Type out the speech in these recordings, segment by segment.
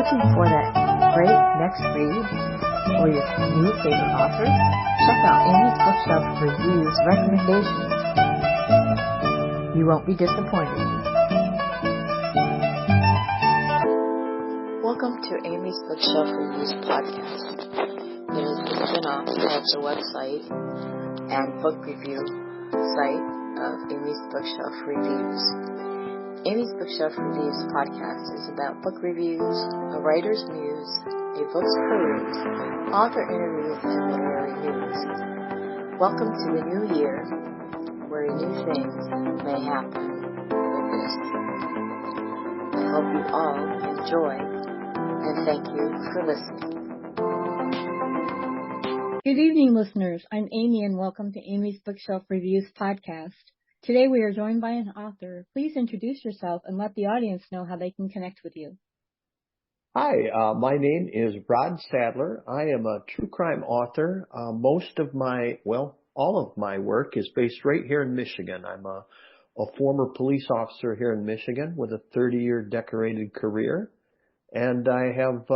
Looking for that great next read or your new favorite author? Check out Amy's Bookshelf Reviews recommendations. You won't be disappointed. Welcome to Amy's Bookshelf Reviews podcast. It is a spin-off of the website and book review site of Amy's Bookshelf Reviews. Amy's Bookshelf Reviews podcast is about book reviews, a writer's muse, a book's peruse, author interviews, and literary news. Welcome to the new year, where new things may happen with this. I hope you all enjoy, and thank you for listening. Good evening, listeners. I'm Amy, and welcome to Amy's Bookshelf Reviews podcast. Today we are joined by an author. Please introduce yourself and let the audience know how they can connect with you. Hi, my name is Rod Sadler. I am a true crime author. All of my work is based right here in Michigan. I'm a former police officer here in Michigan with a 30-year decorated career. And I have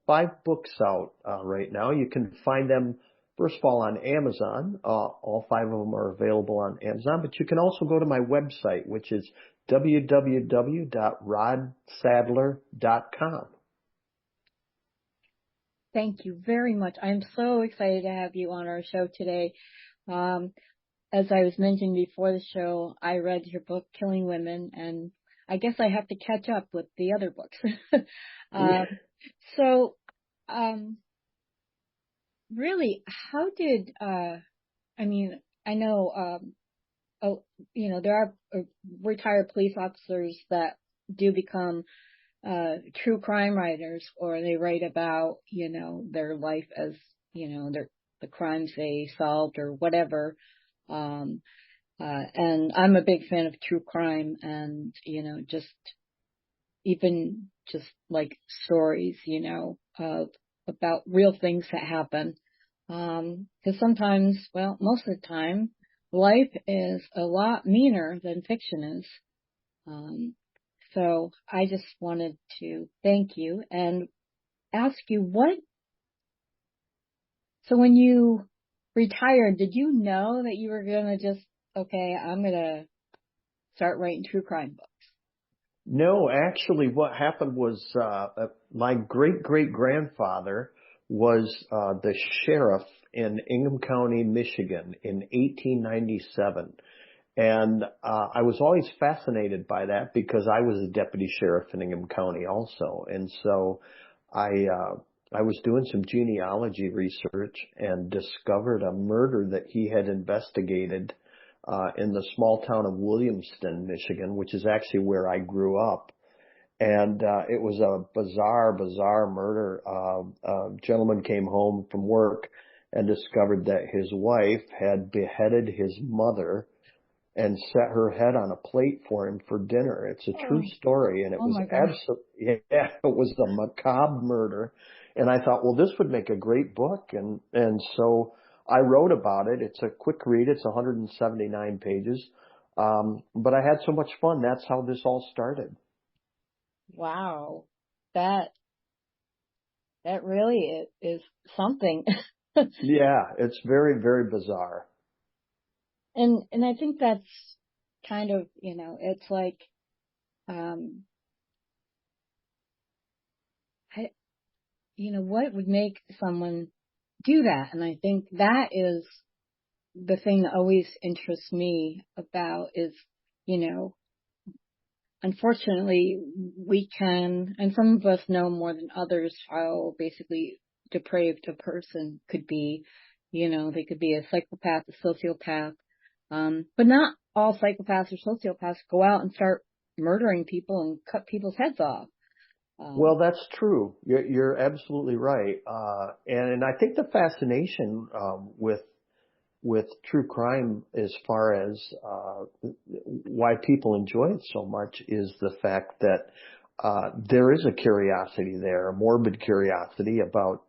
5 books out right now. You can find them, first of all, on Amazon. All 5 of them are available on Amazon. But you can also go to my website, which is www.rodsadler.com. Thank you very much. I'm so excited to have you on our show today. As I was mentioning before the show, I read your book, Killing Women, and I guess I have to catch up with the other books. Really, how did, I know, there are retired police officers that do become true crime writers, or they write about, their life as, the crimes they solved or whatever. And I'm a big fan of true crime and, just like stories, about real things that happen. Because sometimes, most of the time, life is a lot meaner than fiction is. So I just wanted to thank you and ask you so when you retired, did you know that you were going to I'm going to start writing true crime books? No, actually what happened was my great-great-grandfather was the sheriff in Ingham County, Michigan in 1897. And I was always fascinated by that because I was a deputy sheriff in Ingham County also. And so I was doing some genealogy research and discovered a murder that he had investigated in the small town of Williamston, Michigan, which is actually where I grew up. And it was a bizarre murder. A gentleman came home from work and discovered that his wife had beheaded his mother and set her head on a plate for him for dinner. It's a true story, and it was it was a macabre murder. And I thought, well, this would make a great book, and so I wrote about it. It's a quick read. It's 179 pages, but I had so much fun. That's how this all started. Wow, that really is something. Yeah, it's very, very bizarre. And I think that's kind of, it's like, what would make someone do that? And I think that is the thing that always interests me about is, unfortunately we can, and some of us know more than others how basically depraved a person could be. They could be a psychopath, a sociopath. But not all psychopaths or sociopaths go out and start murdering people and cut people's heads off. Well, that's true. You're absolutely right. And I think the fascination with true crime, as far as why people enjoy it so much, is the fact that there is a curiosity there, a morbid curiosity about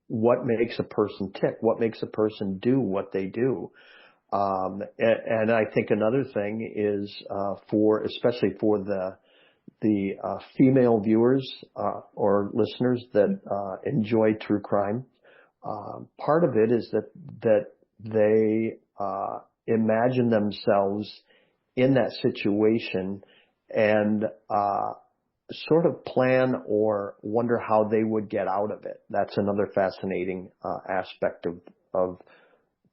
what makes a person tick, what makes a person do what they do. And I think another thing is especially for the female viewers or listeners that enjoy true crime. Part of it is that they imagine themselves in that situation and sort of plan or wonder how they would get out of it. That's another fascinating aspect of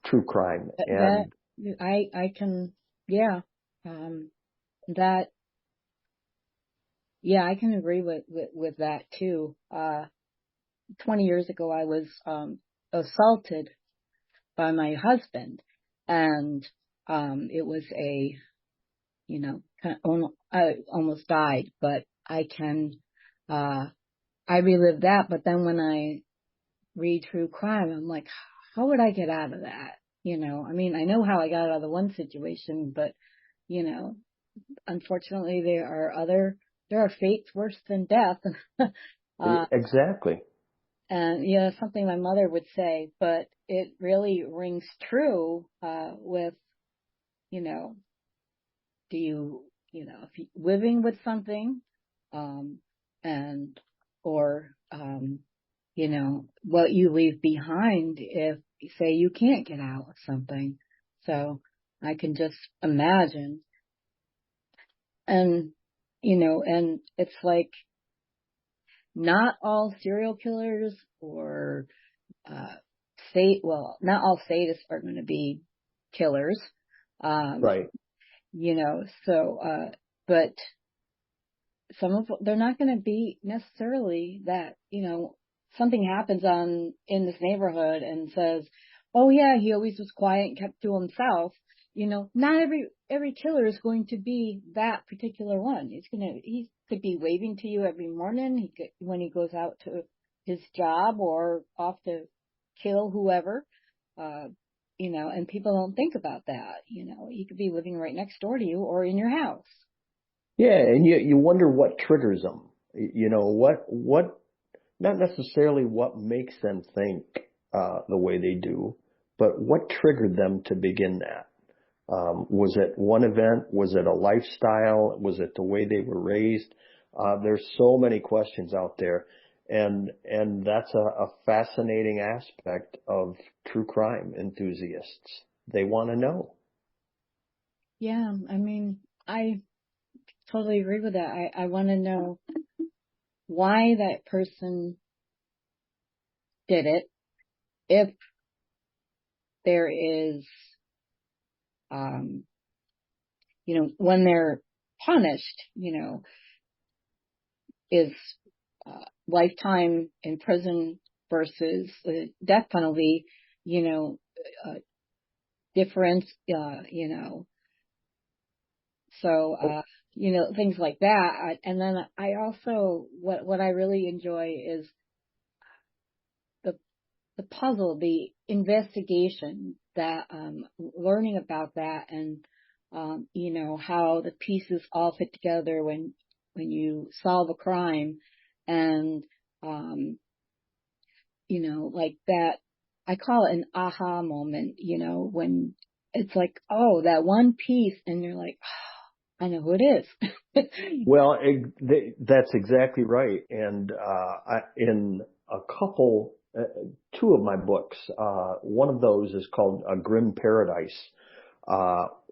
true crime. And I can, yeah, that, yeah, I can agree with that too. 20 years ago, I was assaulted by my husband, and it was I almost died, but I relived that. But then when I read true crime, I'm like, how would I get out of that? I mean, I know how I got out of the one situation, but unfortunately, there are fates worse than death. Exactly. And something my mother would say, but it really rings true with, do if you living with something, and or what you leave behind if say you can't get out of something. So I can just imagine, and and it's like not all serial killers or not all sadists are going to be killers. Right. But they're not going to be necessarily that, something happens in this neighborhood and says, oh yeah, he always was quiet and kept to himself. Not every killer is going to be that particular one. He could be waving to you every morning. When he goes out to his job or off to kill whoever, and people don't think about that. He could be living right next door to you or in your house. Yeah, and you wonder what triggers them. What not necessarily what makes them think the way they do, but what triggered them to begin that. Was it one event? Was it a lifestyle? Was it the way they were raised? There's so many questions out there, and that's a fascinating aspect of true crime enthusiasts. They want to know. Yeah, I mean, I totally agree with that. I want to know why that person did it. If there is, when they're punished, is lifetime in prison versus the death penalty, difference, so, things like that. And then I also, what I really enjoy is the puzzle, the investigation, that learning about that, and how the pieces all fit together when you solve a crime, and like that. I call it an aha moment. When it's like, oh, that one piece, and you're like, oh, I know who it is. Well, that's exactly right. And in a couple, two of my books, one of those is called A Grim Paradise,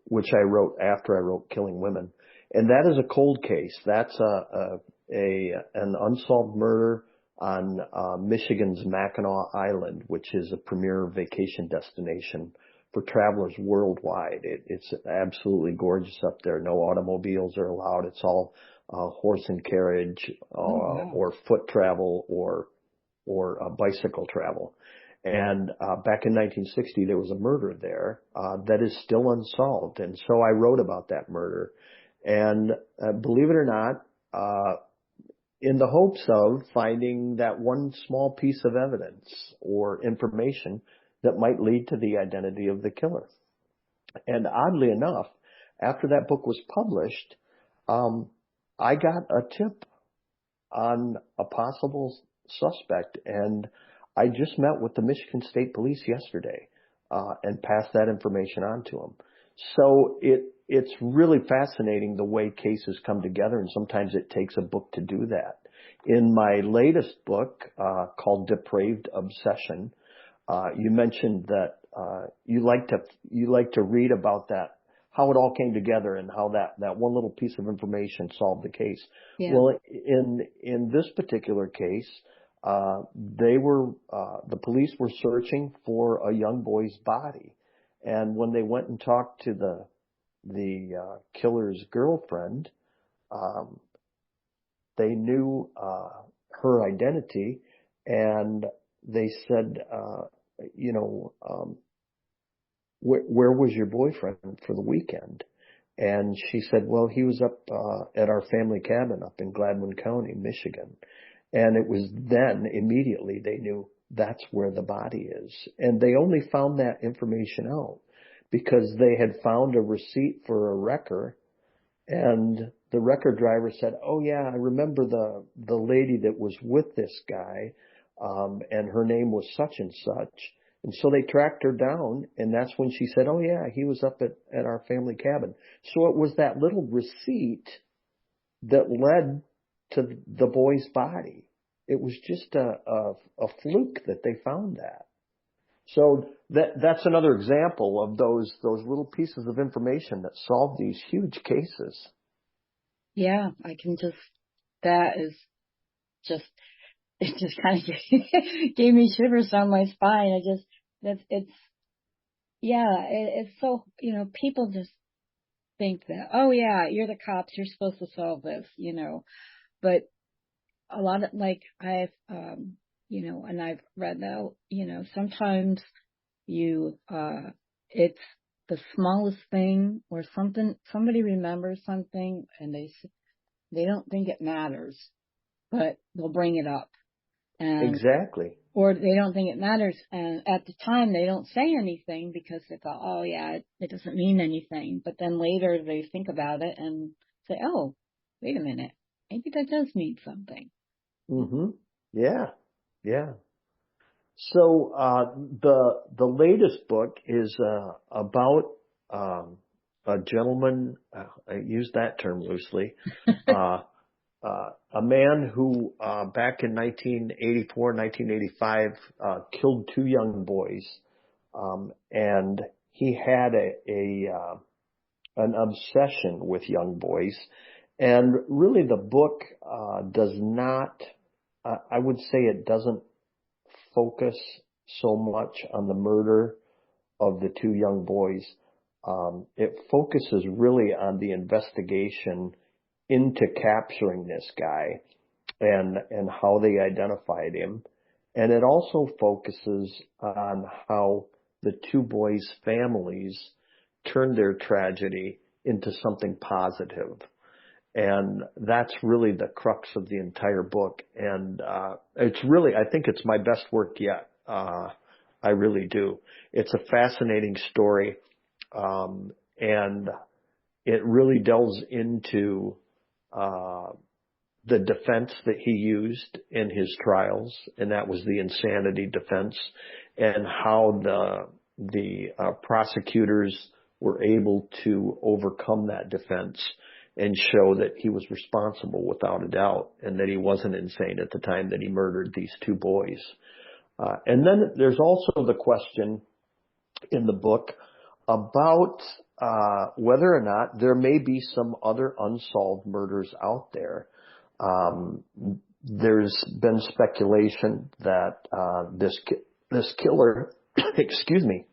which I wrote after I wrote Killing Women, and that is a cold case. That's an unsolved murder on Michigan's Mackinac Island, which is a premier vacation destination for travelers worldwide. It's absolutely gorgeous up there. No automobiles are allowed. It's all horse and carriage, Wow. or foot travel, or bicycle travel. And back in 1960, there was a murder there that is still unsolved. And so I wrote about that murder. And believe it or not, in the hopes of finding that one small piece of evidence or information that might lead to the identity of the killer. And oddly enough, after that book was published, I got a tip on a possible suspect, and I just met with the Michigan State Police yesterday and passed that information on to them. So it's really fascinating the way cases come together, and sometimes it takes a book to do that. In my latest book, called Depraved Obsession, you mentioned that you like to read about that, how it all came together and how that one little piece of information solved the case. Yeah. Well, in this particular case, the police were searching for a young boy's body, and when they went and talked to the killer's girlfriend, they knew her identity, and they said, where was your boyfriend for the weekend? And she said, well, he was up at our family cabin up in Gladwin County, Michigan. And it was then immediately they knew that's where the body is. And they only found that information out because they had found a receipt for a wrecker, and the wrecker driver said, oh yeah, I remember the lady that was with this guy, and her name was such and such. And so they tracked her down, and that's when she said, oh yeah, he was up at our family cabin. So it was that little receipt that led to the boy's body. It was just a fluke that they found that. So that's another example of those little pieces of information that solve these huge cases. Yeah, that is just, it just kind of gave me shivers down my spine. It's so, people just think that, oh yeah, you're the cops, you're supposed to solve this, but a lot of, like, and I've read that, sometimes it's the smallest thing, or somebody remembers something and they don't think it matters, but they'll bring it up. And exactly. Or they don't think it matters, and at the time they don't say anything because they thought, oh yeah, it doesn't mean anything. But then later they think about it and say, oh, wait a minute, maybe that does mean something. Mm-hmm. Yeah. Yeah. So the latest book is about a gentleman. I use that term loosely. A man who back in 1984, 1985 killed two young boys, and he had an obsession with young boys. And really, the book does not. I would say it doesn't focus so much on the murder of the two young boys. It focuses really on the investigation into capturing this guy and how they identified him. And it also focuses on how the two boys' families turned their tragedy into something positive. And that's really the crux of the entire book. And it's really, I think it's my best work yet. I really do. It's a fascinating story. And it really delves into the defense that he used in his trials, and that was the insanity defense, and how the prosecutors were able to overcome that defense and show that he was responsible without a doubt, and that he wasn't insane at the time that he murdered these two boys. And then there's also the question in the book about whether or not there may be some other unsolved murders out there. There's been speculation that this killer, excuse me,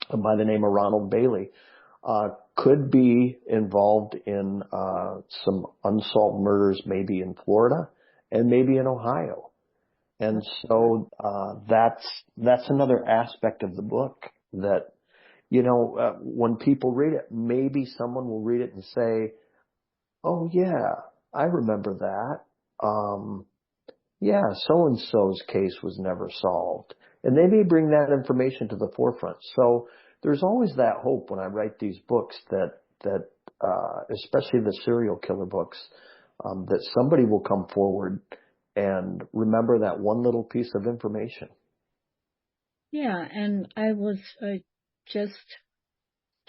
by the name of Ronald Bailey, could be involved in some unsolved murders, maybe in Florida and maybe in Ohio. And so that's another aspect of the book that, when people read it, maybe someone will read it and say, oh yeah, I remember that. Yeah, so-and-so's case was never solved. And they may bring that information to the forefront. So there's always that hope when I write these books that especially the serial killer books, that somebody will come forward and remember that one little piece of information. Yeah, and I was just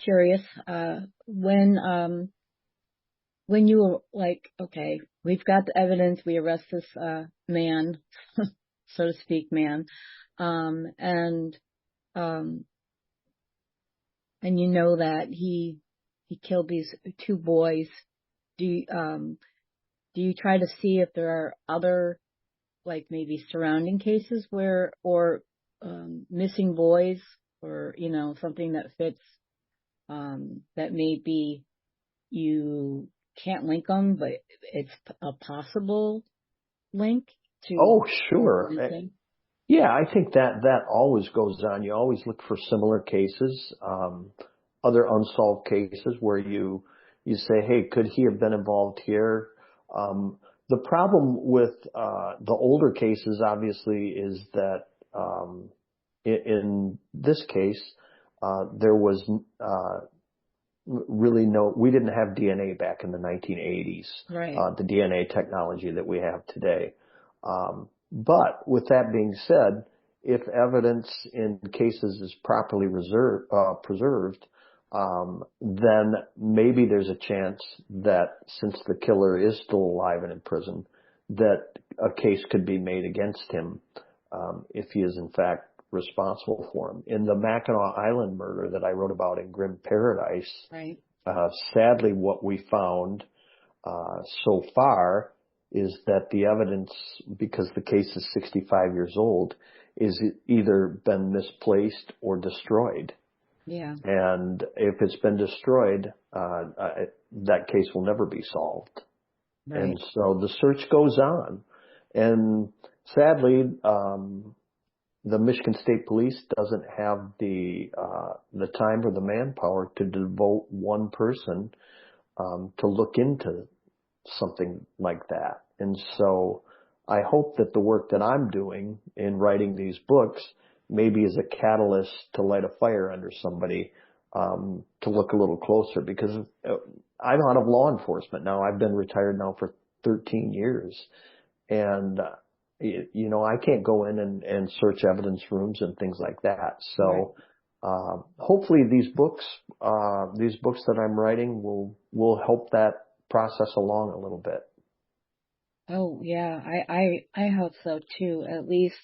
curious, when you were like, okay, we've got the evidence, we arrest this, man, so to speak, man, and, um, and you know that he killed these two boys. Do you try to see if there are other, like maybe surrounding cases where, or, missing boys, or, something that fits, that maybe you can't link them, but it's a possible link to Oh, sure. missing? Yeah, I think that always goes on. You always look for similar cases, other unsolved cases where you say, hey, could he have been involved here? The problem with the older cases, obviously, is that in this case, there was really we didn't have DNA back in the 1980s, Right. the DNA technology that we have today. But with that being said, if evidence in cases is properly preserved, then maybe there's a chance that since the killer is still alive and in prison, that a case could be made against him if he is in fact responsible for him. In the Mackinac Island murder that I wrote about in Grim Paradise, Right. sadly what we found so far is that the evidence, because the case is 65 years old, is either been misplaced or destroyed. Yeah. And if it's been destroyed, that case will never be solved. Right. And so the search goes on. And sadly, the Michigan State Police doesn't have the time or the manpower to devote one person to look into something like that. And so I hope that the work that I'm doing in writing these books maybe is a catalyst to light a fire under somebody to look a little closer, because I'm out of law enforcement now. I've been retired now for 13 years. And I can't go in and search evidence rooms and things like that. So, hopefully these books that I'm writing will help that process along a little bit. Oh, yeah, I hope so too, at least,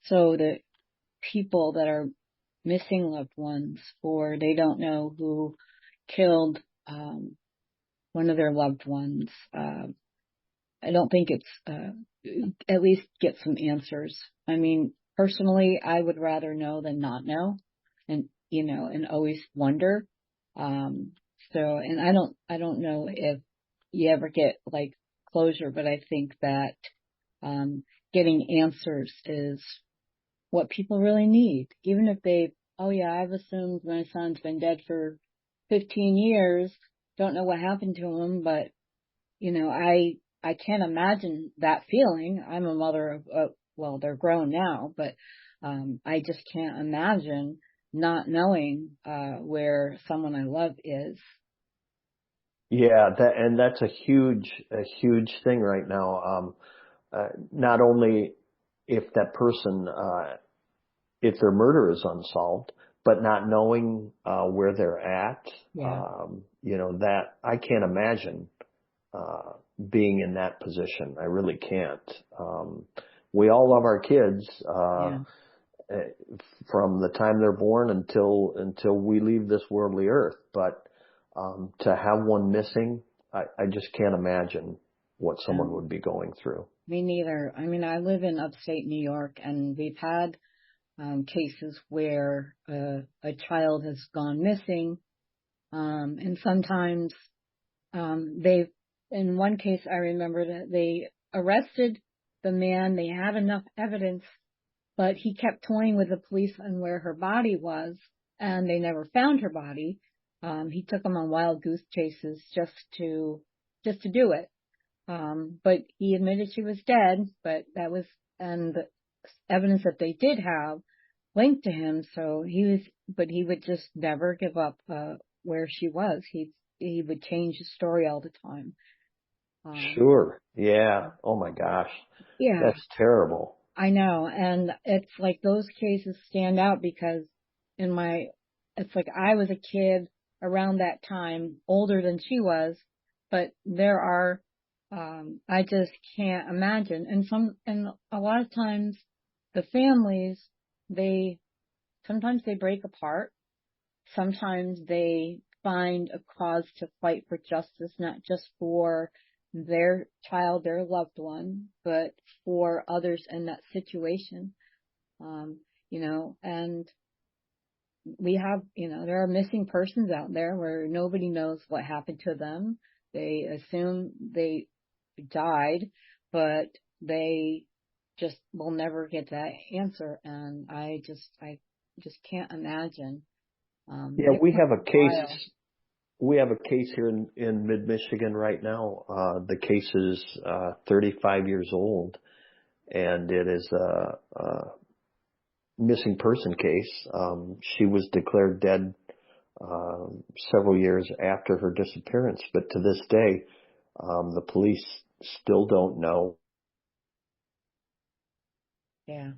so that people that are missing loved ones, or they don't know who killed, one of their loved ones, I don't think it's, at least get some answers. I mean, personally, I would rather know than not know, and, and always wonder. And I don't know if you ever get like closure, but I think that, getting answers is what people really need. Even if oh yeah, I've assumed my son's been dead for 15 years, don't know what happened to him, but I can't imagine that feeling. I'm a mother of, well, they're grown now, but I just can't imagine not knowing where someone I love is. Yeah, that's a huge thing right now. Not only if that person, if their murder is unsolved, but not knowing where they're at. Yeah. That I can't imagine being in that position. I really can't. We all love our kids from the time they're born until we leave this worldly earth. But to have one missing, I just can't imagine what someone would be going through. Me neither. I mean, I live in upstate New York, and we've had cases where a child has gone missing, and sometimes in one case, I remember that they arrested the man. They had enough evidence, but he kept toying with the police on where her body was, and they never found her body. He took them on wild goose chases just to do it. But he admitted she was dead, but and the evidence that they did have linked to him. So but he would just never give up, where she was. He would change his story all the time. Sure. Yeah. Oh my gosh. Yeah. That's terrible. I know. And it's like those cases stand out because in my it's like I was a kid around that time, older than she was, but there are, I just can't imagine. And a lot of times the families, sometimes they break apart. Sometimes they find a cause to fight for justice, not just for their child, their loved one, but for others in that situation. And we have, there are missing persons out there where nobody knows what happened to them. They assume they died, but they just will never get that answer. And I just can't imagine. Yeah, It we took have a a while. case. We have a case here in mid-Michigan right now. The case is 35 years old, and it is a missing person case. She was declared dead several years after her disappearance, but to this day, the police still don't know. Yeah.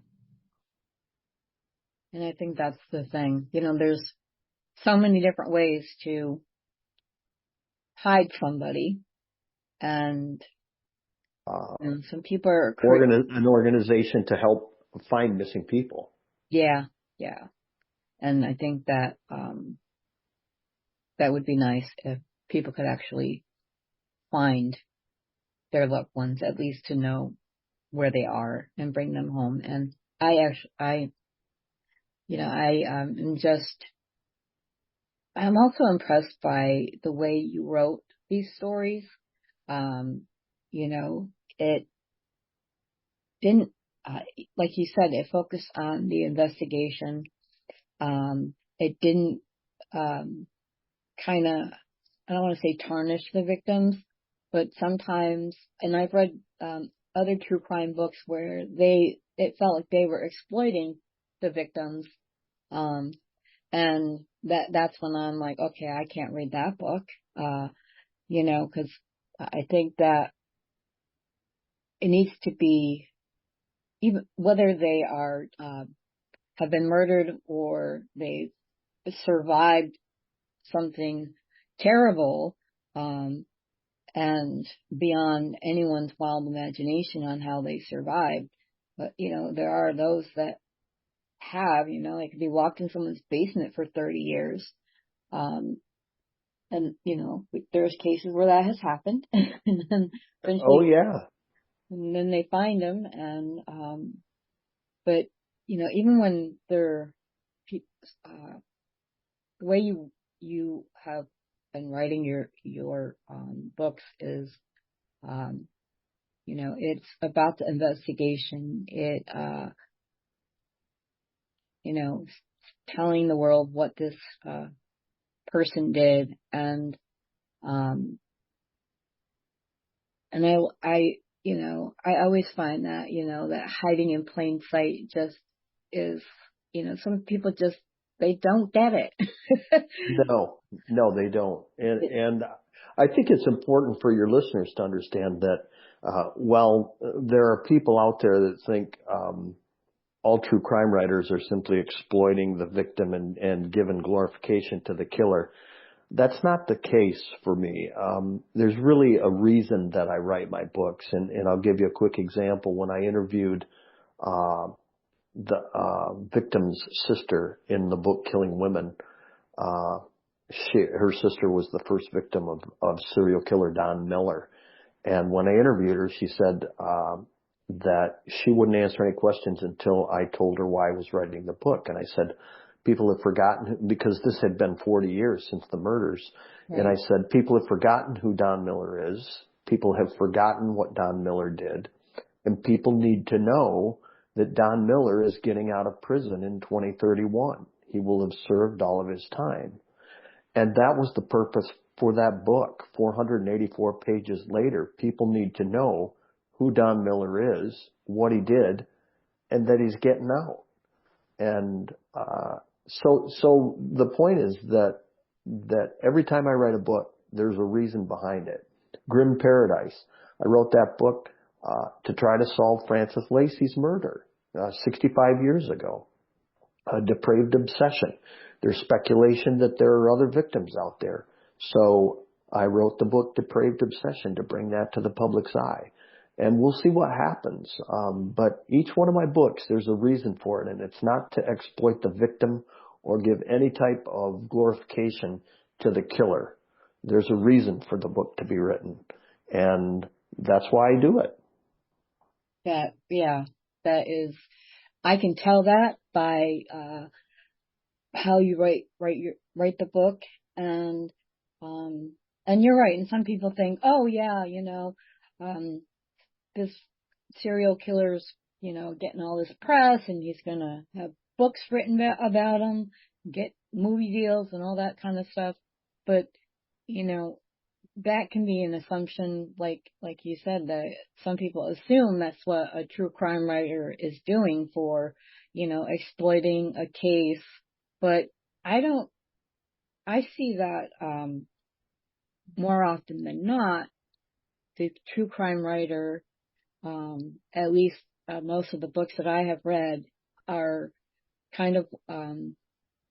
And I think that's the thing. There's so many different ways to hide somebody. And Uh, some people are, an organization to help find missing people. yeah, yeah. And I think that, that would be nice if people could actually find their loved ones, at least to know where they are and bring them home. And I'm also impressed by the way you wrote these stories. You know, it didn't, like you said, it focused on the investigation. It didn't, kind of, I don't want to say tarnish the victims, but sometimes, and I've read, other true crime books where it felt like they were exploiting the victims. And that's when I'm like, okay, I can't read that book. Cause I think that it needs to be, even whether they are, have been murdered or they survived something terrible, and beyond anyone's wild imagination on how they survived. But, there are those that have, like if you walked in someone's basement for 30 years, and, there's cases where that has happened. and then Oh eventually, yeah. and then they find them. And, but, even when they're, the way you have been writing your books is, it's about the investigation. It, telling the world what this person did, and I always find that that hiding in plain sight just is, some people just, they don't get it. No, they don't. And I think it's important for your listeners to understand that, while there are people out there that think, all true crime writers are simply exploiting the victim and giving glorification to the killer. That's not the case for me. There's really a reason that I write my books, and I'll give you a quick example. When I interviewed the victim's sister in the book Killing Women, her sister was the first victim of serial killer Don Miller. And when I interviewed her, she said that she wouldn't answer any questions until I told her why I was writing the book. And I said, people have forgotten, because this had been 40 years since the murders. Right. And I said, people have forgotten who Don Miller is. People have forgotten what Don Miller did. And people need to know that Don Miller is getting out of prison in 2031. He will have served all of his time. And that was the purpose for that book. 484 pages later, people need to know who Don Miller is, what he did, and that he's getting out. And so the point is that every time I write a book, there's a reason behind it. Grim Paradise. I wrote that book to try to solve Francis Lacey's murder 65 years ago. Depraved Obsession. There's speculation that there are other victims out there. So I wrote the book Depraved Obsession to bring that to the public's eye. And we'll see what happens. But each one of my books, there's a reason for it. And it's not to exploit the victim or give any type of glorification to the killer. There's a reason for the book to be written. And that's why I do it. That is, I can tell that by how you write the book, and you're right. And some people think, oh yeah, this serial killer's, getting all this press, and he's gonna have books written about him, get movie deals and all that kind of stuff. But that can be an assumption, like you said, that some people assume that's what a true crime writer is doing for, exploiting a case. But I see that more often than not, the true crime writer, at least most of the books that I have read, are kind of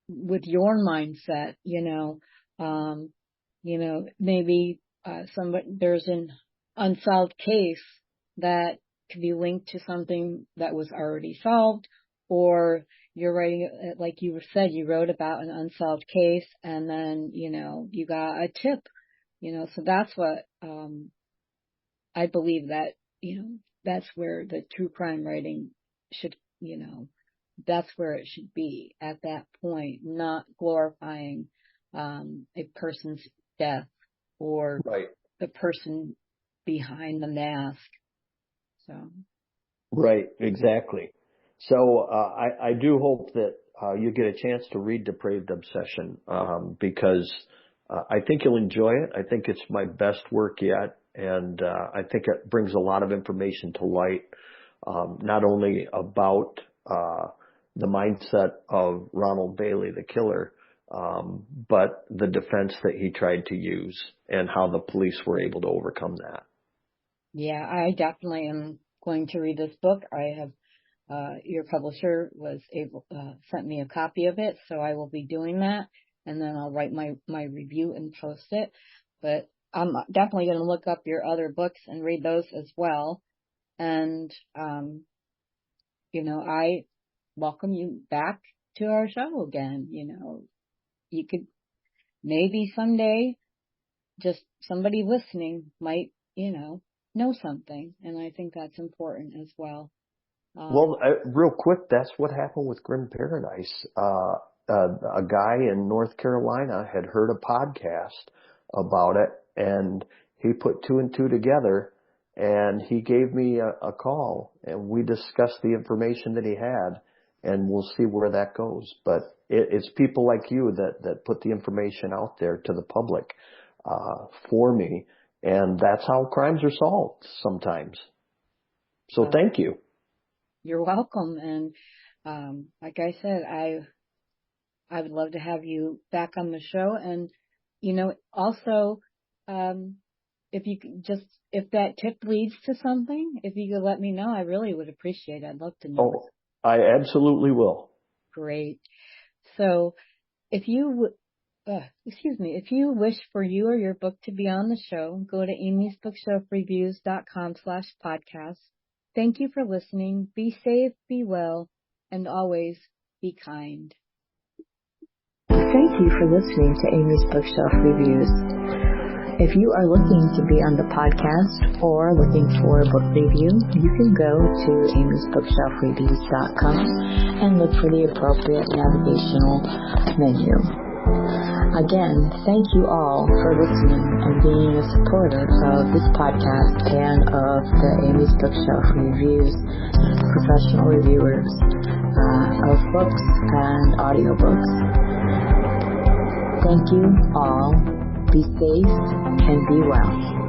with your mindset, maybe there's an unsolved case that could be linked to something that was already solved, or you're writing, like you said, you wrote about an unsolved case, and then, you got a tip, so that's what, I believe that, that's where the true crime writing should, that's where it should be at that point, not glorifying, a person's death or right. the person behind the mask. So. Right, exactly. So I do hope that you get a chance to read Depraved Obsession because I think you'll enjoy it. I think it's my best work yet, and I think it brings a lot of information to light, not only about the mindset of Ronald Bailey, the killer, but the defense that he tried to use and how the police were able to overcome that. Yeah, I definitely am going to read this book. I have, your publisher sent me a copy of it, so I will be doing that, and then I'll write my review and post it. But I'm definitely going to look up your other books and read those as well. And, I welcome you back to our show again. You could maybe someday, just somebody listening might, know something. And I think that's important as well. Well, real quick, that's what happened with Grim Paradise. A guy in North Carolina had heard a podcast about it, and he put two and two together, and he gave me a call, and we discussed the information that he had, and we'll see where that goes. But it's people like you that put the information out there to the public for me, and that's how crimes are solved sometimes. So thank you. You're welcome. And like I said, I would love to have you back on the show. And, also, if that tip leads to something, if you could let me know, I really would appreciate it. I'd love to know. Oh, I absolutely will. Great. So if you wish for you or your book to be on the show, go to amysbookshelfreviews.com/podcast. Thank you for listening. Be safe, be well, and always be kind. Thank you for listening to Amy's Bookshelf Reviews. If you are looking to be on the podcast or looking for a book review, you can go to amysbookshelfreviews.com and look for the appropriate navigational menu. Again, thank you all for listening and being a supporter of this podcast and of the Amy's Bookshelf Reviews, professional reviewers of books and audiobooks. Thank you all. Be safe and be well.